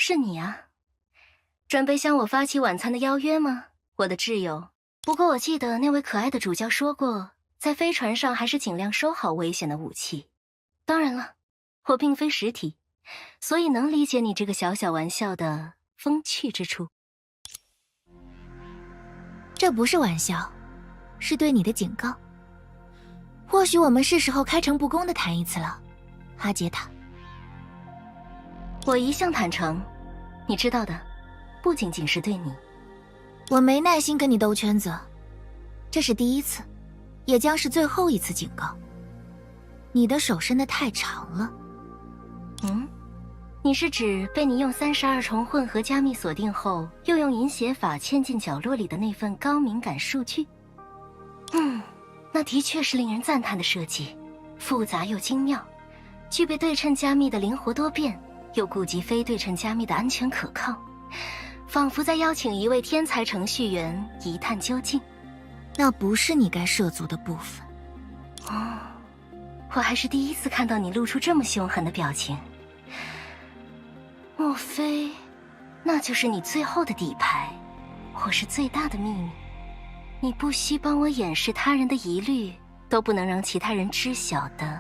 是你啊，准备向我发起晚餐的邀约吗，我的挚友？不过我记得那位可爱的主教说过，在飞船上还是尽量收好危险的武器。当然了，我并非实体，所以能理解你这个小小玩笑的风趣之处。这不是玩笑，是对你的警告。或许我们是时候开诚布公地谈一次了，阿杰塔。我一向坦诚，你知道的，不仅仅是对你。我没耐心跟你兜圈子，这是第一次，也将是最后一次警告。你的手伸得太长了。你是指被你用32重混合加密锁定后，又用隐写法嵌进角落里的那份高敏感数据？那的确是令人赞叹的设计，复杂又精妙，具备对称加密的灵活多变，又顾及非对称加密的安全可靠，仿佛在邀请一位天才程序员一探究竟。那不是你该涉足的部分。我还是第一次看到你露出这么凶狠的表情。莫非那就是你最后的底牌，或是最大的秘密？你不惜帮我掩饰他人的疑虑，都不能让其他人知晓的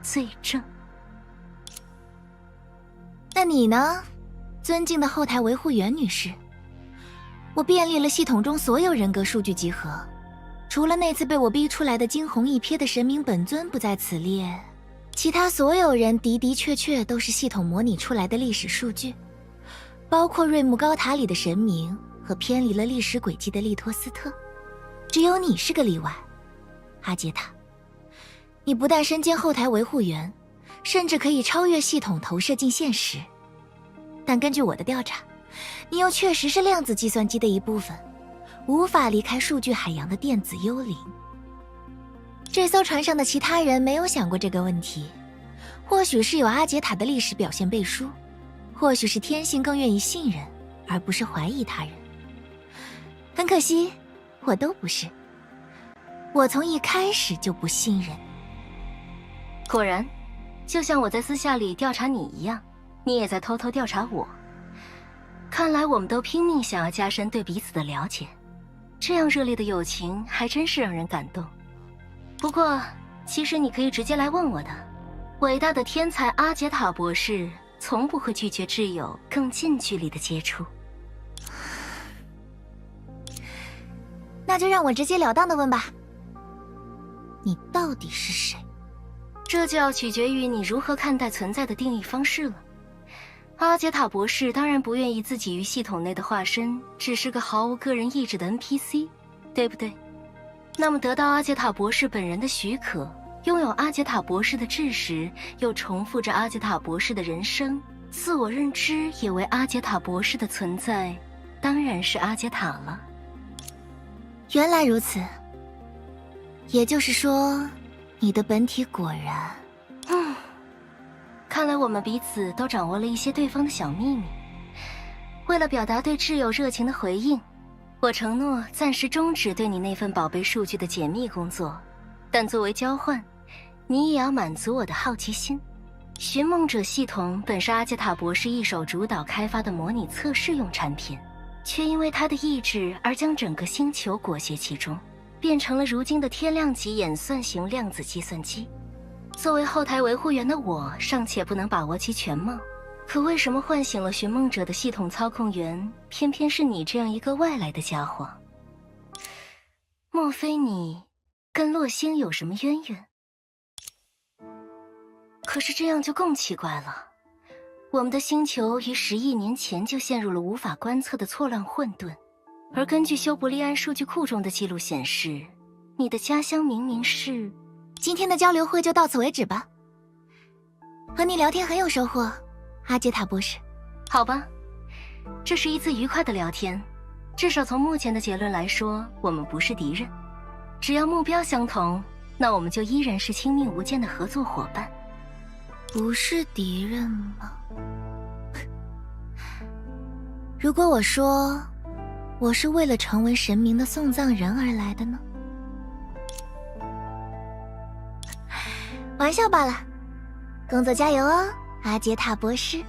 罪证。那你呢，尊敬的后台维护员女士？我便利了系统中所有人格数据集合，除了那次被我逼出来的惊鸿一瞥的神明本尊不在此列，其他所有人的的确确都是系统模拟出来的历史数据，包括瑞木高塔里的神明和偏离了历史轨迹的利托斯特。只有你是个例外，阿杰塔。你不但身兼后台维护员，甚至可以超越系统投射进现实。但根据我的调查，你又确实是量子计算机的一部分，无法离开数据海洋的电子幽灵。这艘船上的其他人没有想过这个问题，或许是有阿杰塔的历史表现背书，或许是天性更愿意信任而不是怀疑他人。很可惜，我都不是。我从一开始就不信任。果然，就像我在私下里调查你一样，你也在偷偷调查我。看来我们都拼命想要加深对彼此的了解，这样热烈的友情还真是让人感动。不过，其实你可以直接来问我的。伟大的天才阿杰塔博士从不会拒绝挚友更近距离的接触。那就让我直截了当的问吧，你到底是谁？这就要取决于你如何看待存在的定义方式了。阿杰塔博士当然不愿意自己与系统内的化身只是个毫无个人意志的 NPC， 对不对？那么得到阿杰塔博士本人的许可，拥有阿杰塔博士的知识，又重复着阿杰塔博士的人生，自我认知也为阿杰塔博士的存在，当然是阿杰塔了。原来如此，也就是说，你的本体果然……看来我们彼此都掌握了一些对方的小秘密。为了表达对挚友热情的回应，我承诺暂时终止对你那份宝贝数据的解密工作，但作为交换，你也要满足我的好奇心。寻梦者系统本是阿杰塔博士一手主导开发的模拟测试用产品，却因为他的意志而将整个星球裹挟其中，变成了如今的天量级演算型量子计算机。作为后台维护员的我尚且不能把握其全貌，可为什么唤醒了寻梦者的系统操控员偏偏是你这样一个外来的家伙？莫非你跟洛星有什么渊源？可是这样就更奇怪了，我们的星球于10亿年前就陷入了无法观测的错乱混沌，而根据修伯利安数据库中的记录显示，你的家乡明明是……今天的交流会就到此为止吧。和你聊天很有收获，阿杰塔博士。好吧，这是一次愉快的聊天，至少从目前的结论来说，我们不是敌人。只要目标相同，那我们就依然是亲密无间的合作伙伴。不是敌人吗？如果我说我是为了成为神明的送葬人而来的呢？玩笑罢了，工作加油哦，阿杰塔博士。